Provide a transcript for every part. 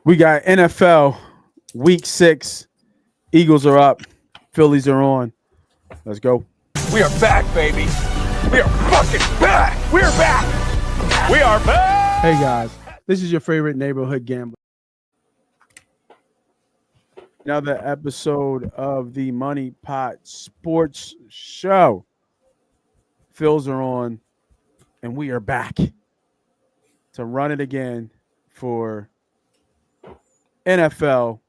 We got NFL Week 6. Eagles are up. Phillies are on. Let's go. We are back, baby. We are fucking back. We're back. We are back. Hey, guys. This is your favorite neighborhood gambler. Another episode of the MoneyPot Sports Show. Phils are on, and we are back to run it again for NFL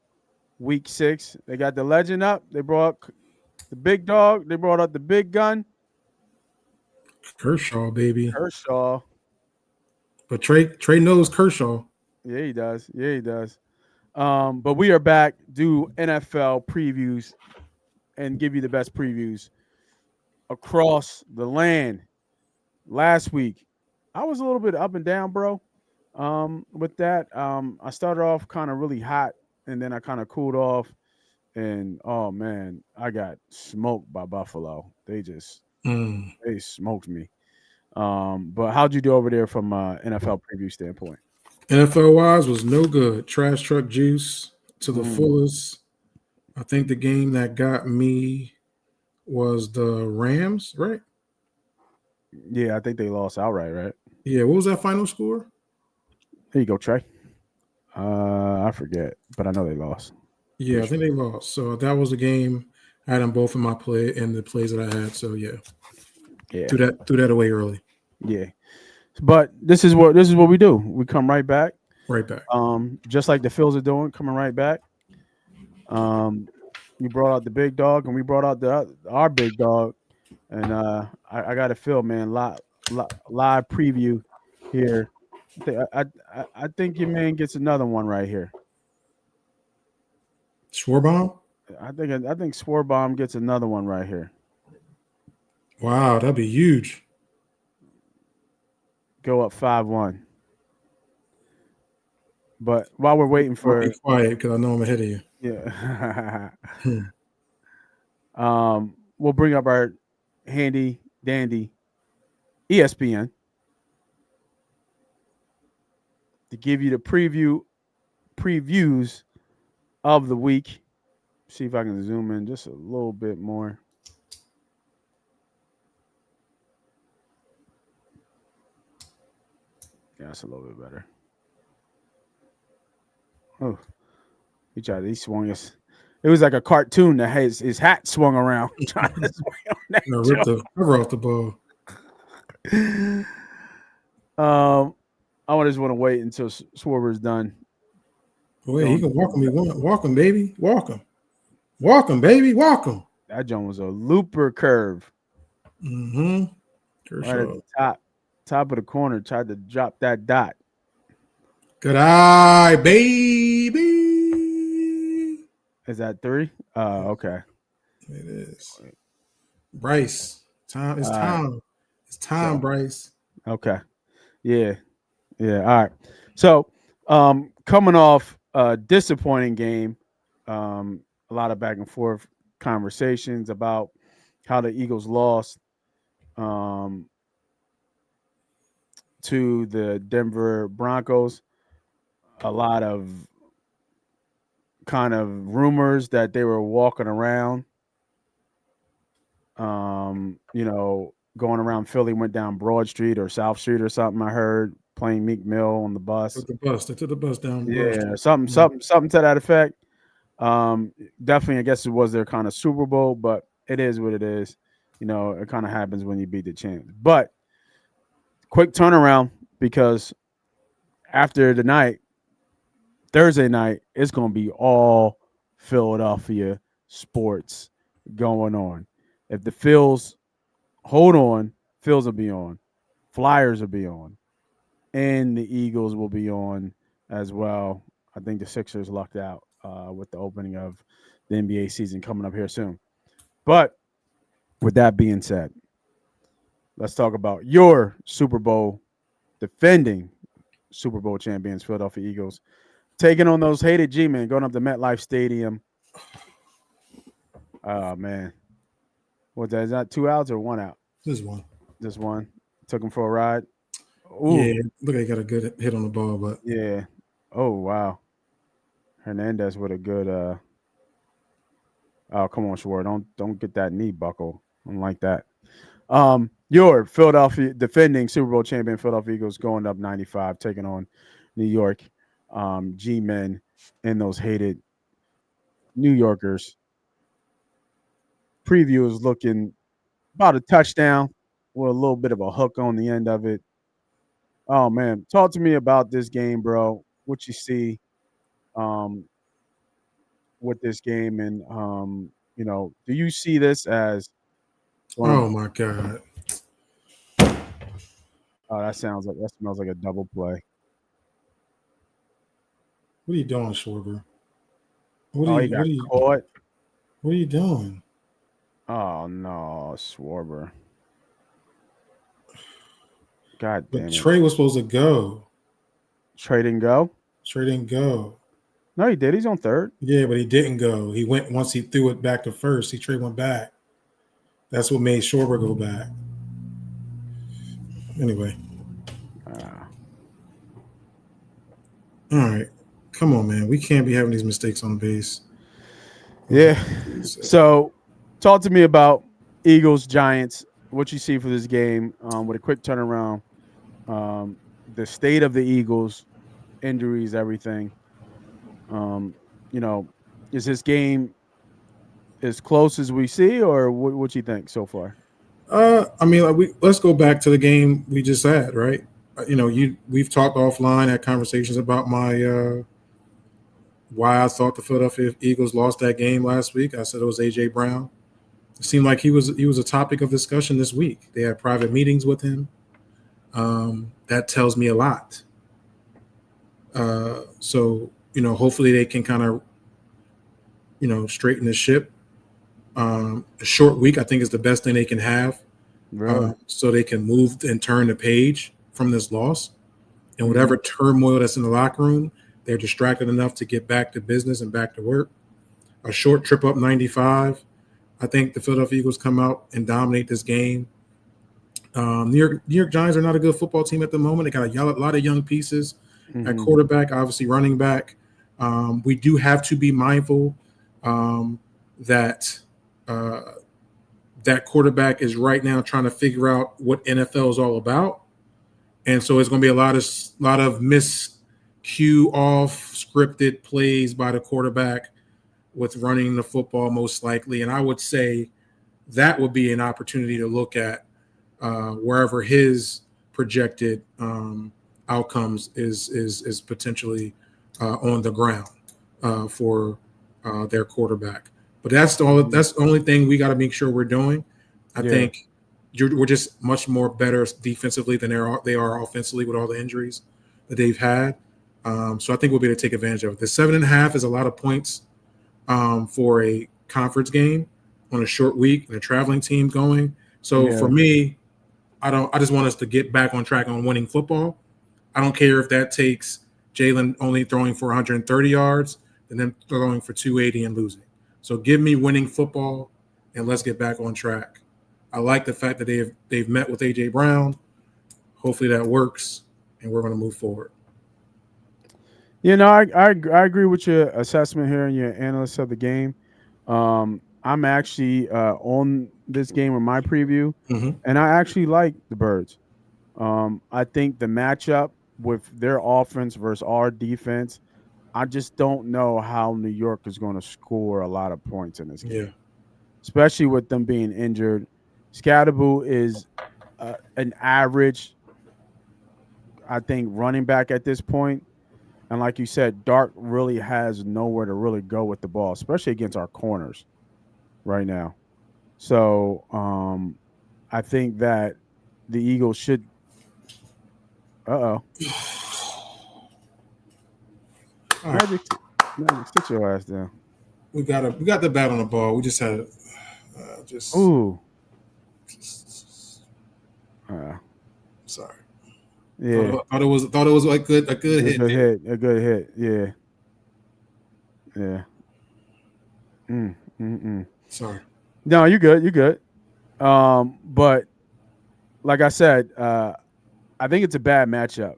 Week 6. They got the legend up. They brought the big dog. They brought out the big gun. Kershaw, baby. Kershaw. But Trey knows Kershaw. Yeah, he does. Yeah, he does. But we are back, do NFL previews and give you the best previews across the land. Last week, I was a little bit up and down, bro. With that, I started off kind of really hot, and then I kind of cooled off. And oh man, I got smoked by Buffalo. They smoked me. But how'd you do over there from NFL preview standpoint? NFL wise was no good. Trash truck juice to the fullest. I think the game that got me was the Rams, right? Yeah, I think they lost outright, right? Yeah, what was that final score? There you go, Trey. I forget, but I know they lost. Yeah, I think they lost. So that was a game. I had them both in my play and the plays that I had. So yeah. Threw that away early. Yeah. But this is what we do. We come right back. Right back. Just like the Phils are doing, coming right back. You brought out the big dog, and we brought out our big dog, and I got to feel, man, live preview here. I think your man gets another one right here. Schwarbaum? I think Schwarbaum gets another one right here. Wow, that'd be huge. Go up 5-1. But while we're waiting for, be quiet because I know I'm ahead of you. Yeah. We'll bring up our handy dandy ESPN to give you the previews of the week. See if I can zoom in just a little bit more. Yeah, that's a little bit better. Oh, he swung us. It was like a cartoon that has his hat swung around. Trying to swing on that rip the cover off the ball. I just want to wait until Swerver's done. Wait, he can walk him. Walk him, baby. Walk him. Walk him, baby. Walk him. That joint was a looper curve. Mm-hmm. Right at the top of the corner, tried to drop that dot. Good eye, baby. Is that 3? Okay. It is. Bryce. Time. It's time. It's time, Bryce. Okay. Yeah. All right. So coming off a disappointing game, a lot of back and forth conversations about how the Eagles lost to the Denver Broncos. A lot of kind of rumors that they were walking around, going around Philly, went down Broad Street or South Street or something. I heard playing Meek Mill on the bus. They took the bus down. Yeah, something to that effect. Definitely, I guess it was their kind of Super Bowl, but it is what it is. It kind of happens when you beat the champs. But quick turnaround, because after the night, Thursday night, it's going to be all Philadelphia sports going on. If the Phils hold on, Phils will be on. Flyers will be on. And the Eagles will be on as well. I think the Sixers lucked out with the opening of the NBA season coming up here soon. But with that being said, let's talk about your Super Bowl defending Super Bowl champions, Philadelphia Eagles, taking on those hated G-men, going up to MetLife Stadium. Oh, man. What's that? Is that 2 outs or 1 out? Just one. Just one. Took him for a ride. Ooh. Yeah, look, I got a good hit on the ball, but yeah. Oh, wow. Hernandez with a good. Oh, come on, Schwartz. Don't get that knee buckle. I don't like that. Your Philadelphia defending Super Bowl champion Philadelphia Eagles going up 95, taking on New York G-men and those hated New Yorkers. Preview is looking about a touchdown with a little bit of a hook on the end of it. Oh man, talk to me about this game, bro. What you see um, with this game, and do you see this as going to? Oh my God. Oh, that smells like a double play. What are you doing, Schwarber? Oh, he got caught. What are you doing? Oh no, Swarber. God But damn it. Trey was supposed to go. Trey didn't go? Trey didn't go. No, he did. He's on third. Yeah, but he didn't go. He went once he threw it back to first. Trey went back. That's what made Schwarber go back. Anyway. All right. Come on, man. We can't be having these mistakes on base. Yeah. So talk to me about Eagles, Giants, what you see for this game with a quick turnaround. The state of the Eagles, injuries, everything. Is this game as close as we see, or what you think so far? I mean, let's go back to the game we just had, right? We've talked offline, had conversations about my why I thought the Philadelphia Eagles lost that game last week. I said it was AJ Brown. It seemed like he was a topic of discussion this week. They had private meetings with him. That tells me a lot. So hopefully they can kind of straighten the ship. A short week, I think, is the best thing they can have. Really? So they can move and turn the page from this loss. And whatever turmoil that's in the locker room, they're distracted enough to get back to business and back to work. A short trip up 95. I think the Philadelphia Eagles come out and dominate this game. New York Giants are not a good football team at the moment. They got a lot of young pieces at quarterback, obviously running back. We do have to be mindful that that quarterback is right now trying to figure out what NFL is all about. And so it's going to be a lot of miscue off scripted plays by the quarterback with running the football most likely. And I would say that would be an opportunity to look at wherever his projected outcomes is potentially on the ground for their quarterback. But that's the only thing we got to make sure we're doing. I think we're just much more better defensively than they are offensively with all the injuries that they've had. So I think we'll be able to take advantage of it. The 7.5 is a lot of points for a conference game on a short week and a traveling team going. So for me, I just want us to get back on track on winning football. I don't care if that takes Jalen only throwing for 130 yards and then throwing for 280 and losing. So give me winning football and let's get back on track. I like the fact that they've met with AJ Brown. Hopefully that works and we're going to move forward. I agree with your assessment here and your analysis of the game. I'm actually on this game with my preview, and I actually like the Birds. I think the matchup with their offense versus our defense, I just don't know how New York is going to score a lot of points in this game, especially with them being injured. Scatterboo is an average, I think, running back at this point. And like you said, Dark really has nowhere to really go with the ball, especially against our corners right now. So I think that the Eagles should. Magic, sit your ass down. We got the bat on the ball. We just had just. Ooh. Sorry. Yeah. Thought it was like a good hit. A good hit. Yeah. Sorry. No, you're good. You're good. But like I said, I think it's a bad matchup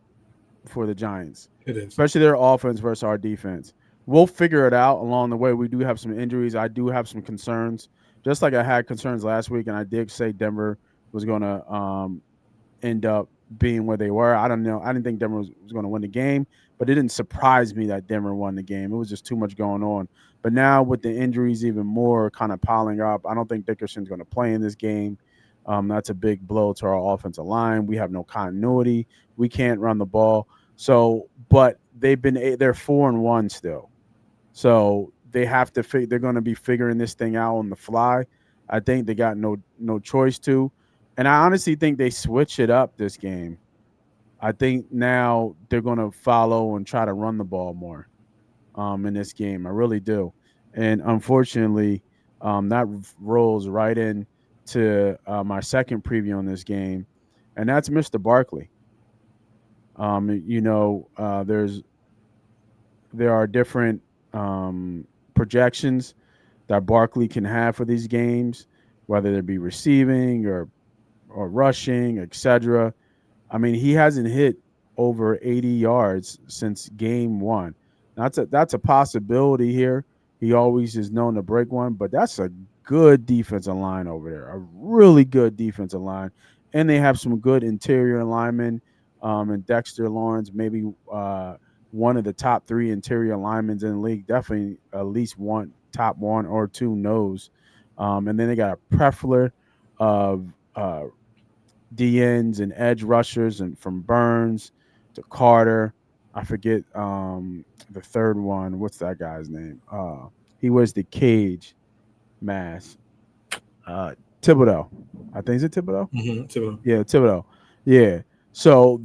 for the Giants. It is, especially their offense versus our defense. we'll figure it out along the way. We do have some injuries. I do have some concerns, just like I had concerns last week, and I did say Denver was going to end up being where they were. I don't know. I didn't think Denver was going to win the game, but it didn't surprise me that Denver won the game. It was just too much going on. But now with the injuries even more kind of piling up, I don't think Dickerson's going to play in this game. That's a big blow to our offensive line. We have no continuity. We can't run the ball. So, but they're 4-1 still. So they have to they're going to be figuring this thing out on the fly. I think they got no choice to. And I honestly think they switch it up this game. I think now they're going to follow and try to run the ball more in this game. I really do. And unfortunately, that rolls right in to my second preview on this game, and that's Mr. Barkley. There are different projections that Barkley can have for these games, whether it be receiving or rushing, etc. I mean, he hasn't hit over 80 yards since game one. That's a possibility here. He always is known to break one, but that's a good defensive line over there, a really good defensive line, and they have some good interior linemen. And Dexter Lawrence, maybe one of the top three interior linemen in the league, definitely at least one top one or two knows. And then they got a Preffler of DNs and edge rushers, and from Burns to Carter. I forget the third one. What's that guy's name? He wears the cage mask. Thibodeau. I think is it Thibodeau? So, Yeah, Thibodeau. Yeah. So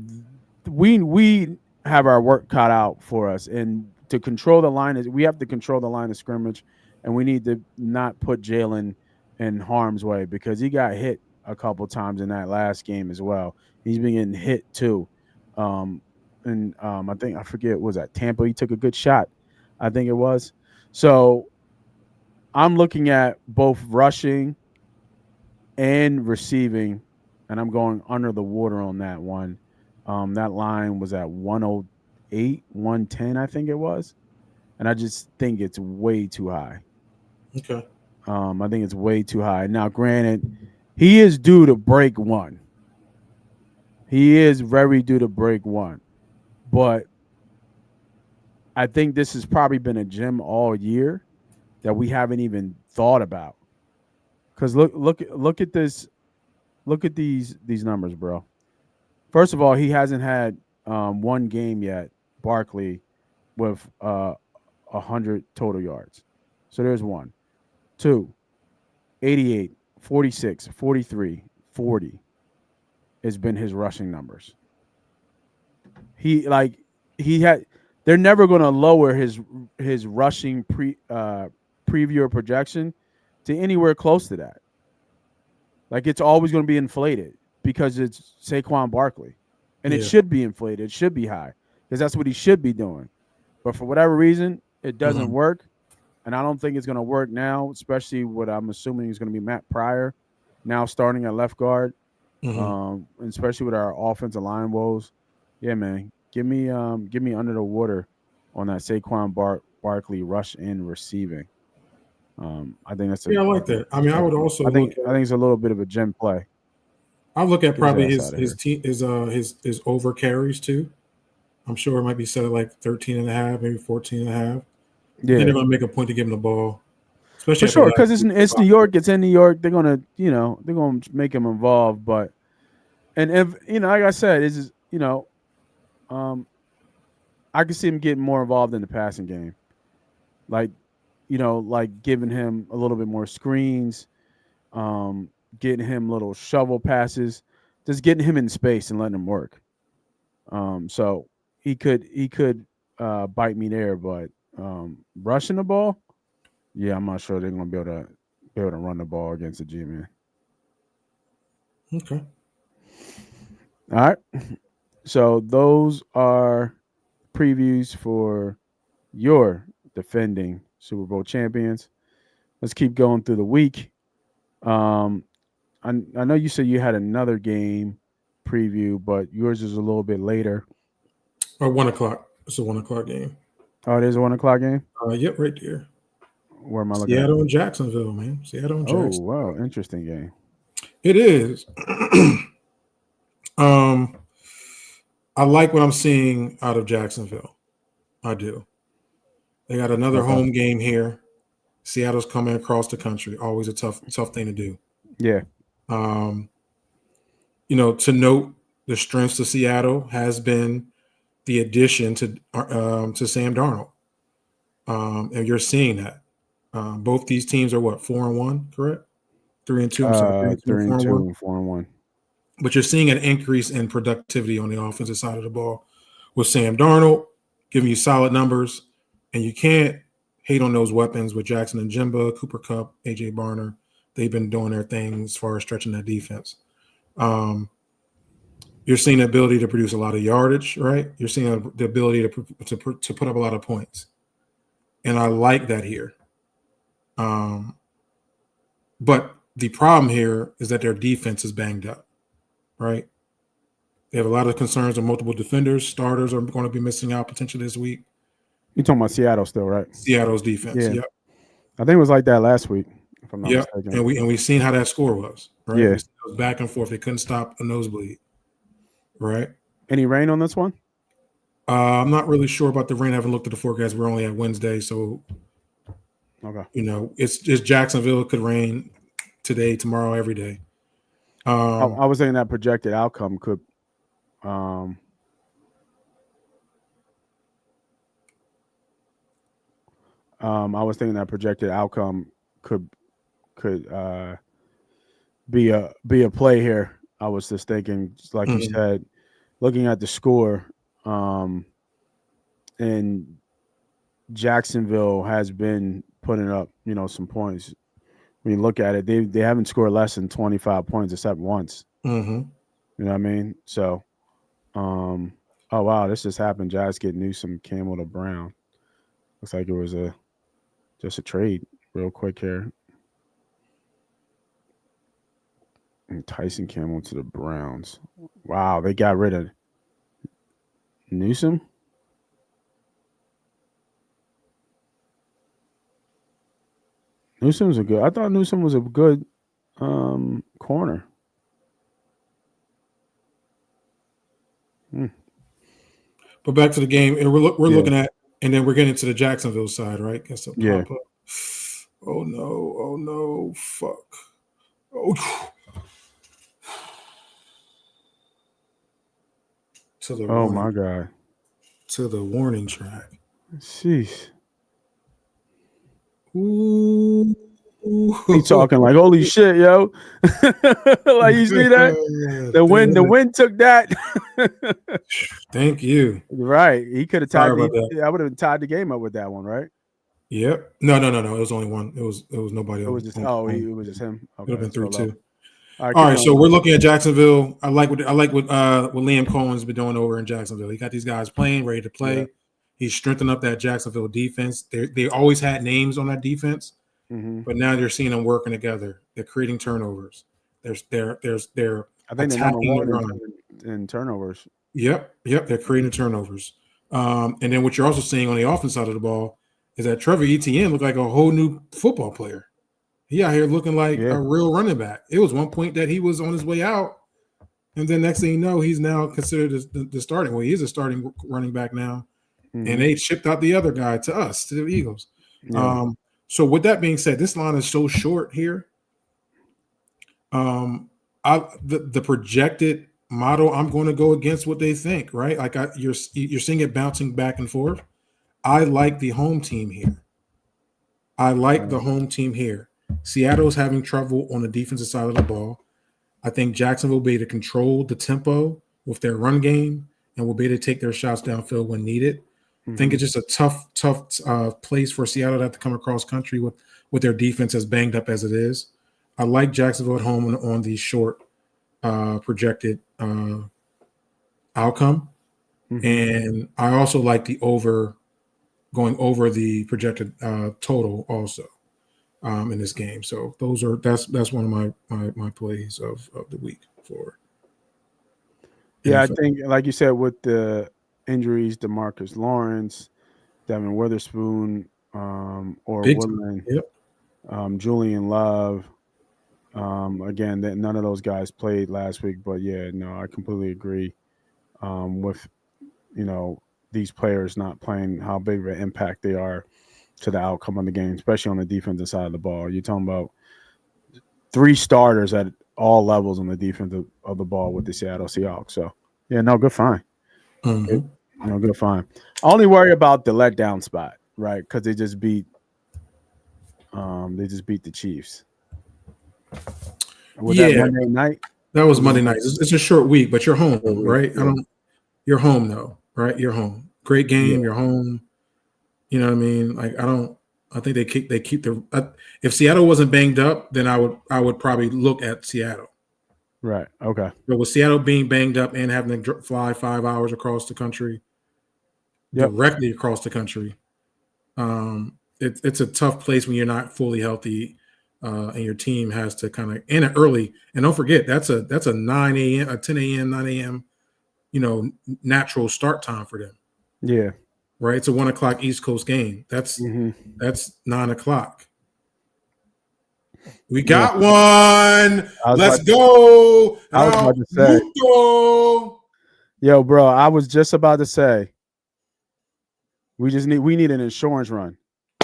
we have our work cut out for us, and to control the line is we have to control the line of scrimmage, and we need to not put Jalen in harm's way because he got hit a couple times in that last game as well. He's been getting hit too, and I think I forget was that Tampa. He took a good shot, I think it was. So I'm looking at both rushing and receiving, and I'm going under the water on that one. That line was at 108, 110, I think it was. And I just think it's way too high. okay. I think it's way too high. Now, granted, he is due to break one. He is very due to break one. But I think this has probably been a gem all year that we haven't even thought about. Because look at this, look at these numbers, bro. First of all, he hasn't had one game yet, Barkley, with 100 total yards. So there's one. Two, 88, 46, 43, 40 has been his rushing numbers. He like he had they're never going to lower his rushing preview or projection to anywhere close to that. Like it's always going to be inflated because it's Saquon Barkley. And it Yeah. should be inflated. It should be high because that's what he should be doing. But for whatever reason, it doesn't Mhm. work. And I don't think it's going to work now, especially what I'm assuming is going to be Matt Pryor now starting at left guard, Mhm. and especially with our offensive line woes. Yeah, man, give me under the water on that Saquon Barkley rush in receiving. I think that's a Yeah, I like that. I mean, I would also look I at think it's a little bit of a gem play. Get his probably ass out of his here. team his over carries too. I'm sure it might be set at like 13 and a half, maybe 14 and a half. I think they're Yeah, going to make a point to give him the ball, for especially after sure, last because week. it's New York. It's in New York. They're gonna, they're gonna make him involved. But and if like I said, is um, I can see him getting more involved in the passing game, like like giving him a little bit more screens, um, getting him little shovel passes, just getting him in space and letting him work. So he could bite me there, but rushing the ball, yeah, I'm not sure they're gonna be able to run the ball against the G man. Okay. All right. So those are previews for your defending Super Bowl champions. Let's keep going through the week. Um, I know you said you had another game preview, but yours is a little bit later. Or 1 o'clock. It's a 1 o'clock game. Oh, it is a 1 o'clock game. Yep, right there. Where am I looking at? Seattle and Jacksonville, man. Seattle and Oh, Jackson. wow, interesting game. It is. um, I like what I'm seeing out of Jacksonville. I do. They got another Okay. home game here. Seattle's coming across the country. Always a tough thing to do. Yeah. To note the strengths of Seattle has been the addition to Sam Darnold, and you're seeing that. Both these teams are what 4-1, correct? 3-2. I'm sorry, 3-2 and 3 and 2 4-1. and 4 and 1. But you're seeing an increase in productivity on the offensive side of the ball with Sam Darnold giving you solid numbers, and you can't hate on those weapons with Jackson and Jimba, Cooper Kupp, AJ Barner. They've been doing their thing as far as stretching that defense. You're seeing the ability to produce a lot of yardage, right? You're seeing the ability to put up a lot of points, and I like that here. But the problem here is that their defense is banged up, right? They have a lot of concerns on multiple defenders. Starters are going to be missing out potentially this week. You're talking about Seattle still, right? Seattle's defense, Yeah. yep. I think it was like that last week, if I'm not Yep. mistaken. And we've seen how that score was, right? Yeah. We seen it was back and forth. They couldn't stop a nosebleed, right? Any rain on this one? I'm not really sure about the rain. I haven't looked at the forecast. We're only at Wednesday, so Okay. It's just Jacksonville. It could rain today, tomorrow, every day. I was saying that projected outcome could I was thinking that projected outcome could be a play here. I was just thinking, just like you said, looking at the score, and Jacksonville has been putting up, some points. When you look at it, they haven't scored less than 25 points except once. Mm-hmm. You know what I mean? So, oh wow, this just happened. Jazz get Newsom, Campbell to Brown. Looks like it was just a trade, real quick here. And Tyson Campbell to the Browns. Wow, they got rid of Newsom. Newsom's I thought Newsom was a good corner. But back to the game, and we're looking at, and then we're getting to the Jacksonville side, right? Guess the pop up. Oh no! Oh no! Fuck! Oh. My god! To the warning track. Jeez. Ooh. He talking like, holy shit, yo. Like, you see that? The wind took that. Thank you. Right. He could have tied I would have tied the game up with that one, right? Yep. No. It was only one. It was nobody else. It was just it was just him. It Okay, would have been 3-2. All right, so we're looking at Jacksonville. I like what Liam Cohen's been doing over in Jacksonville. He got these guys playing, ready to play. Yeah. He's strengthened up that Jacksonville defense. They always had names on that defense, but now you're seeing them working together. They're creating turnovers. They're I think they're number one in turnovers. Yep. They're creating turnovers. And then what you're also seeing on the offense side of the ball is that Trevor Etienne looked like a whole new football player. He out here looking like a real running back. It was one point that he was on his way out, and then next thing you know, he's now considered the starting. Well, he is a starting running back now, and they shipped out the other guy to us, to the Eagles. Yeah. So with that being said, this line is so short here. The projected model, I'm going to go against what they think, right? Like you're seeing it bouncing back and forth. I like the home team here. Seattle's having trouble on the defensive side of the ball. I think Jacksonville will be able to control the tempo with their run game and will be able to take their shots downfield when needed. I think it's just a tough place for Seattle to have to come across country with their defense as banged up as it is. I like Jacksonville at home on the short projected outcome. And I also like the going over the projected total also. In this game, so that's one of my plays of the week for. Yeah, NFL. I think, like you said, with the injuries, DeMarcus Lawrence, Devin Witherspoon, or Big time. Woodland, Yep. Julian Love. Again, that none of those guys played last week, but yeah, no, I completely agree with you know these players not playing, how big of an impact they are to the outcome of the game, especially on the defensive side of the ball. You're talking about three starters at all levels on the defense of the ball with the Seattle Seahawks. So yeah, no, good find. Good, Hmm. no, good find. I only worry about the letdown spot, right? Because they just beat the Chiefs. Was that Yeah, Monday night? that was Monday Monday night. night. It's a short week, but you're home, Short week. right? I Yeah, don't. You're home though, right? You're home. Great game. yeah, You're home. You know what I mean? Like I don't. I think they keep the. If Seattle wasn't banged up, then I would probably look at Seattle. right. Okay. But with Seattle being banged up and having to fly 5 hours across the country, Yep. directly across the country, it's a tough place when you're not fully healthy, and your team has to kind of and early. And don't forget that's a 9 a.m., a 10 a.m., 9 a.m. Natural start time for them. Yeah. Right? It's a 1 o'clock East Coast game. That's Hmm. that's 9 o'clock. We Yeah. got one. I was Let's about. go. I was Now, about to say, Muto. yo, bro. I was just about to say, we need an insurance run.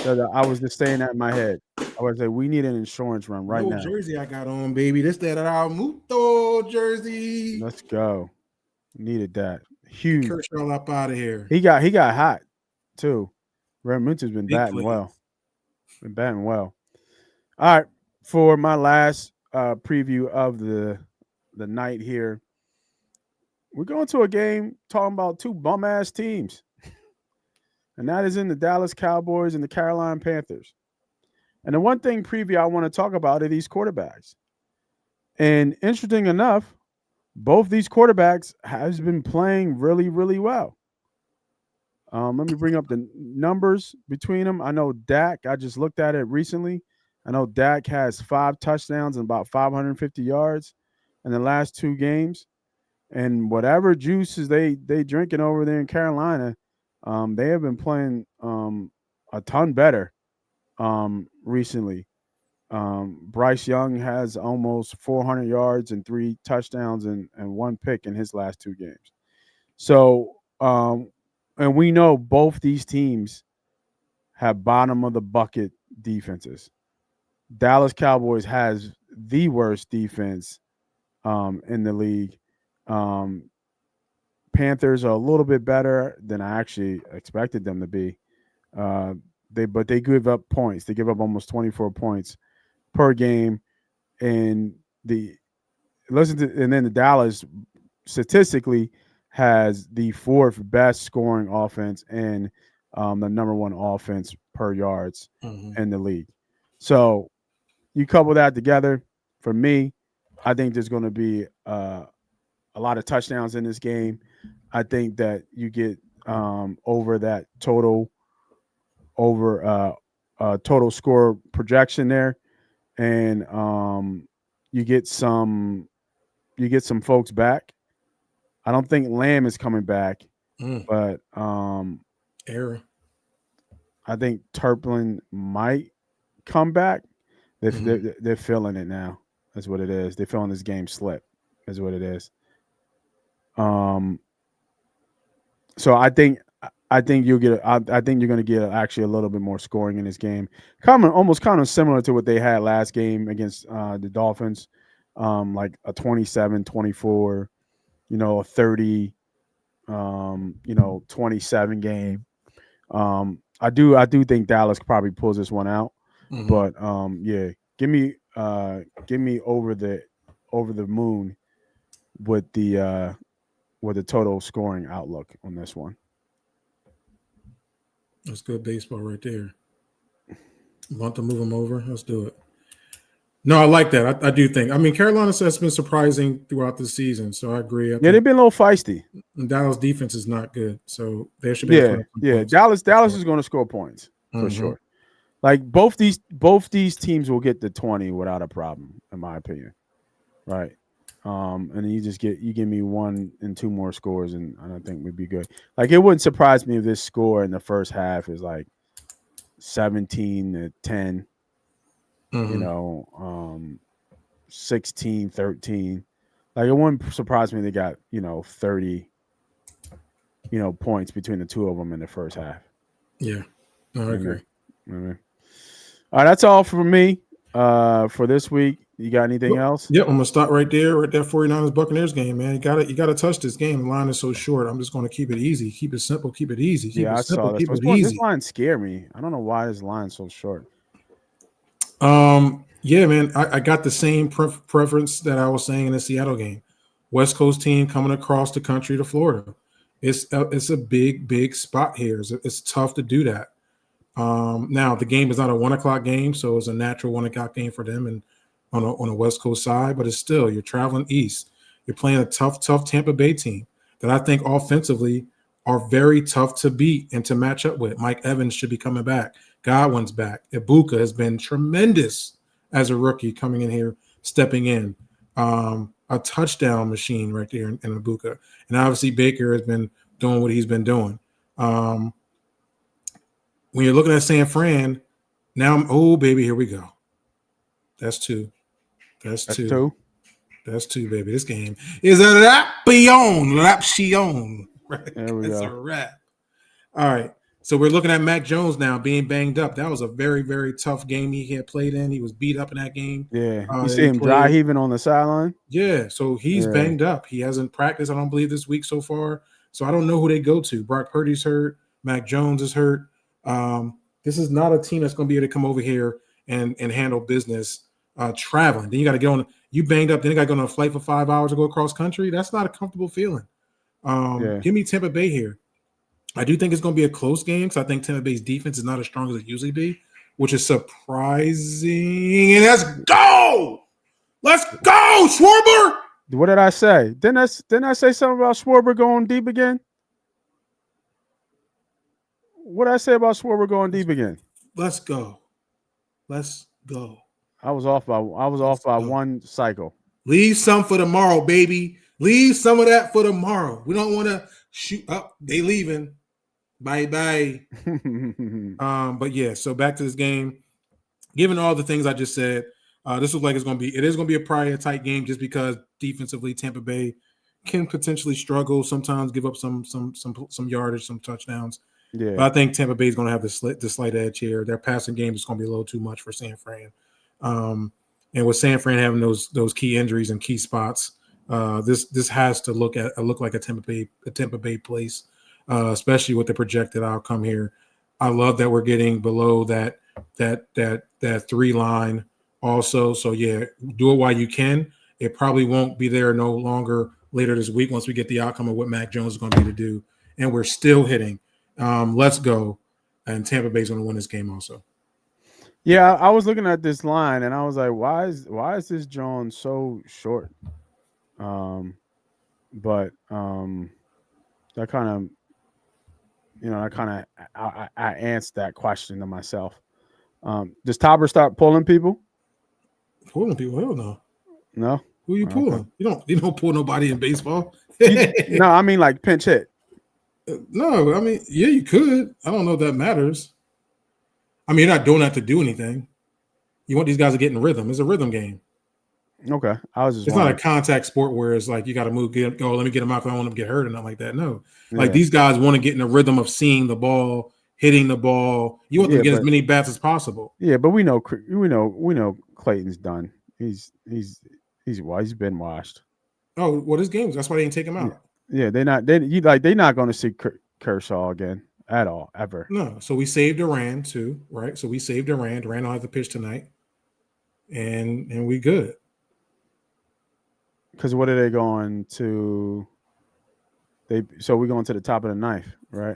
I was just saying that in my head. I was like, we need an insurance run You know right what now. jersey I got on, baby? This that our Muto jersey. Let's go. Needed that. Get Huge. Kershaw up out of here. He got hot too. Remuto's been Big batting plays. well. Been batting well. All right. For my last preview of the night here, we're going to a game talking about two bum ass teams, and that is in the Dallas Cowboys and the Carolina Panthers. And the one thing preview I want to talk about are these quarterbacks. And interesting enough, both these quarterbacks has been playing really, really well. Let me bring up the numbers between them. I know Dak. I just looked at it recently. I know Dak has 5 touchdowns and about 550 yards in the last 2 games. And whatever juices they drinking over there in Carolina, they have been playing a ton better recently. Bryce Young has almost 400 yards and 3 touchdowns and 1 pick in his last 2 games. So, and we know both these teams have bottom of the bucket defenses. Dallas Cowboys has the worst defense in the league. Um, Panthers are a little bit better than I actually expected them to be. Uh, they give up points. They give up almost 24 points per game, and and then the Dallas statistically has the fourth best scoring offense and the number one offense per yards Mhm. in the league. So you couple that together, for me, I think there's going to be a lot of touchdowns in this game. I think that you get over that total score projection there, and you get some folks back. I don't think Lamb is coming back, Mm. but Error. I think Turpin might come back. Mhm. They're feeling it now. That's what it is. They're feeling this game slip. Is what it is. Um, so I think you'll get. I think you're going to get actually a little bit more scoring in this game. Almost kind of similar to what they had last game against the Dolphins, like a 27-24, a 30, 27 game. I do think Dallas probably pulls this one out, Mhm. but yeah, give me over the moon with the total scoring outlook on this one. That's good baseball right there. Want to move them over? Let's do it. No, I like that. I do think. I mean, Carolina has been surprising throughout the season, so I agree. I Yeah, they've think been a little feisty. Dallas defense is not good, so they should be able to Yeah, put up some yeah. points. Dallas is going to score points for Mm-hmm. sure. Like both these teams will get to 20 without a problem, in my opinion. Right. And then you give me 1 and 2 more scores, and I think we'd be good. Like it wouldn't surprise me if this score in the first half is like 17-10. You Mm-hmm. know, 16-13. Like it wouldn't surprise me they got 30 points between the two of them in the first half. Yeah, no, I agree. Mm-hmm. All right, that's all for me for this week. You got anything Yep, else? yep, I'm gonna stop right there, 49ers Buccaneers game, man. You gotta touch this game. The line is so short. I'm just gonna keep it easy, keep it simple, keep it easy, keep Yeah, it I simple, saw this. keep it This easy. line scare me. I don't know why this line's so short. Yeah, man, I got the same preference that I was saying in the Seattle game. West Coast team coming across the country to Florida. It's a big spot here. It's tough to do that. Now the game is not a 1 o'clock game, so it's a natural 1 o'clock game for them and on a West Coast side. But it's still you're traveling east. You're playing a tough Tampa Bay team that I think offensively are very tough to beat and to match up with. Mike Evans should be coming back. Godwin's back. Ibuka has been tremendous as a rookie coming in here, stepping in. A touchdown machine right there in Ibuka. And obviously Baker has been doing what he's been doing. Um, when you're looking at San Fran, now oh baby, here we go. That's two. That's That's two. two. That's two, baby. This game is a lapsion. Right? There we It's a go. wrap. All right. So we're looking at Mac Jones now being banged up. That was a very tough game he had played in. He was beat up in that game Yeah, you that see he him dry played. heaving on the sideline. Yeah, so he's Yeah, banged up. He hasn't practiced, I don't believe, this week so far. So I don't know who they go to. Brock Purdy's hurt. Mac Jones is hurt. This is not a team that's going to be able to come over here and handle business traveling. Then you got to get on. You banged up. Then you got to go on a flight for 5 hours to go across country. That's not a comfortable feeling. yeah, Give me Tampa Bay here. I do think it's going to be a close game because I think Tampa Bay's defense is not as strong as it usually be, which is surprising. And let's go. Let's go, Schwarber. What did I say? Didn't I say something about Schwarber going deep again? What did I say about Schwarber going deep again? Let's go. Let's go. I was off Let's by go. 1 cycle. Leave some for tomorrow, baby. Leave some of that for tomorrow. We don't want to shoot up. They leaving. Bye. But yeah, so back to this game. Given all the things I just said, this looks like it is going to be a prior tight game just because defensively Tampa Bay can potentially struggle, sometimes give up some yardage, some touchdowns. Yeah, But I think Tampa Bay is going to have the slight edge here. Their passing game is going to be a little too much for San Fran. And with San Fran having those key injuries and key spots, this has to look like a Tampa Bay place, especially with the projected outcome here. I love that we're getting below that 3 line also. So yeah, do it while you can. It probably won't be there no longer later this week once we get the outcome of what Mac Jones is going to be to do, and we're still hitting. Let's go, and Tampa Bay's going to win this game also. yeah. I was looking at this line and I was like, why is this Jones so short? But that kind of I answered that question to myself. Does Tauber start pulling people? Pulling people? Hell no. No. Who are you pulling? Okay. You don't pull nobody in baseball. No, I mean like pinch hit. No, I mean, yeah, you could. I don't know if that matters. I mean, you're not doing that to do anything. You want these guys to get in rhythm. It's a rhythm game. Okay. I was just It's not a contact sport where it's like you got to move, go, let me get them out because I don't want them to get hurt or nothing like that. No. Like these guys want to get in the rhythm of seeing the ball, hitting the ball. You want them to get as many bats as possible. Yeah, but we know Clayton's done. He's been washed. Oh, well, this game. That's why they didn't take him out. Yeah, they're not going to see Kershaw again at all ever. No. So we saved Duran too, right? So we saved Duran. Duran will have to pitch tonight, and we good. Because what are they going to? So we're going to the top of the ninth, right?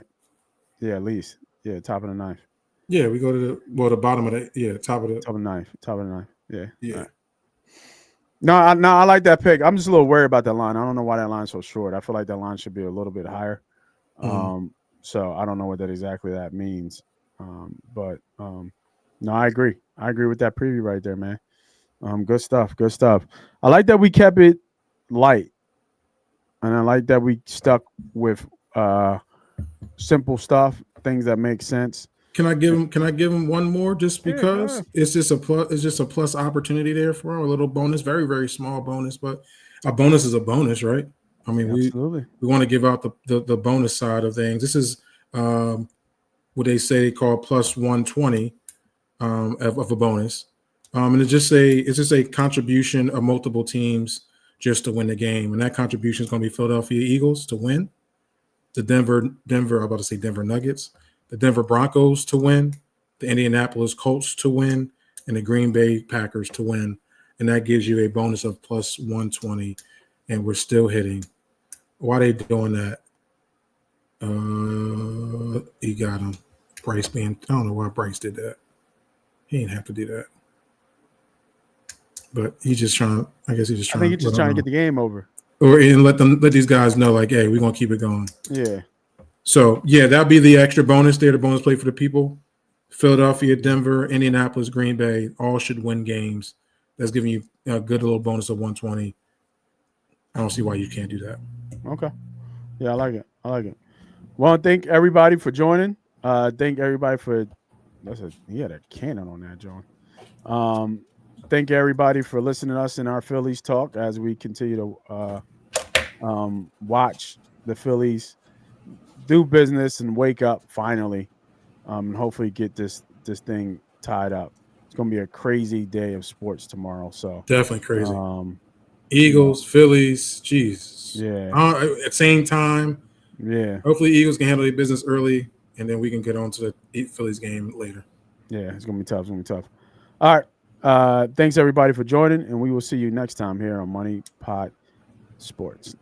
Yeah, at least. Yeah, top of the ninth. Yeah, we go to the bottom of the top of the ninth. Top of the ninth. Yeah. Yeah. Right. No, I like that pick. I'm just a little worried about that line. I don't know why that line's so short. I feel like that line should be a little bit higher. So I don't know what that means. But no, I agree. I agree with that preview right there, man. Good stuff. I like that we kept it light, and I like that we stuck with simple stuff, things that make sense. Can I give him? Can I give him one more? Just Yeah, go because ahead. it's just a plus. It's just a plus opportunity there for a little bonus. Very very small bonus, but a bonus is a bonus, right? I mean, Absolutely. we want to give out the bonus side of things. This is what they call plus 120 of a bonus, and it's just a contribution of multiple teams just to win the game, and that contribution is going to be Philadelphia Eagles to win, the Denver. I'm about to say Denver Nuggets, the Denver Broncos to win, the Indianapolis Colts to win, and the Green Bay Packers to win, and that gives you a bonus of plus 120, and we're still hitting. Why are they doing that? He got him. Bryce being, I don't know why Bryce did that. He didn't have to do that. But he's just trying, I guess he's just I trying think he's just trying to get the game over. or and let these guys know, like, hey, we're gonna keep it going. Yeah. So yeah, that'll be the extra bonus there, the bonus play for the people. Philadelphia, Denver, Indianapolis, Green Bay, all should win games. That's giving you a good little bonus of 120. I don't see why you can't do that. Okay. Yeah, I like it. I like it. Well, thank everybody for joining. Thank everybody for he had a cannon on that, John. Thank everybody for listening to us in our Phillies talk as we continue to watch the Phillies do business and wake up finally, and hopefully get this thing tied up. It's gonna be a crazy day of sports tomorrow. So Definitely crazy. you Eagles, know, Phillies, jeez. yeah, At the same time, yeah, hopefully Eagles can handle their business early, and then we can get on to the Phillies game later. yeah. It's gonna be tough. It's gonna be tough. All right. Thanks everybody for joining, and we will see you next time here on Money Pot Sports.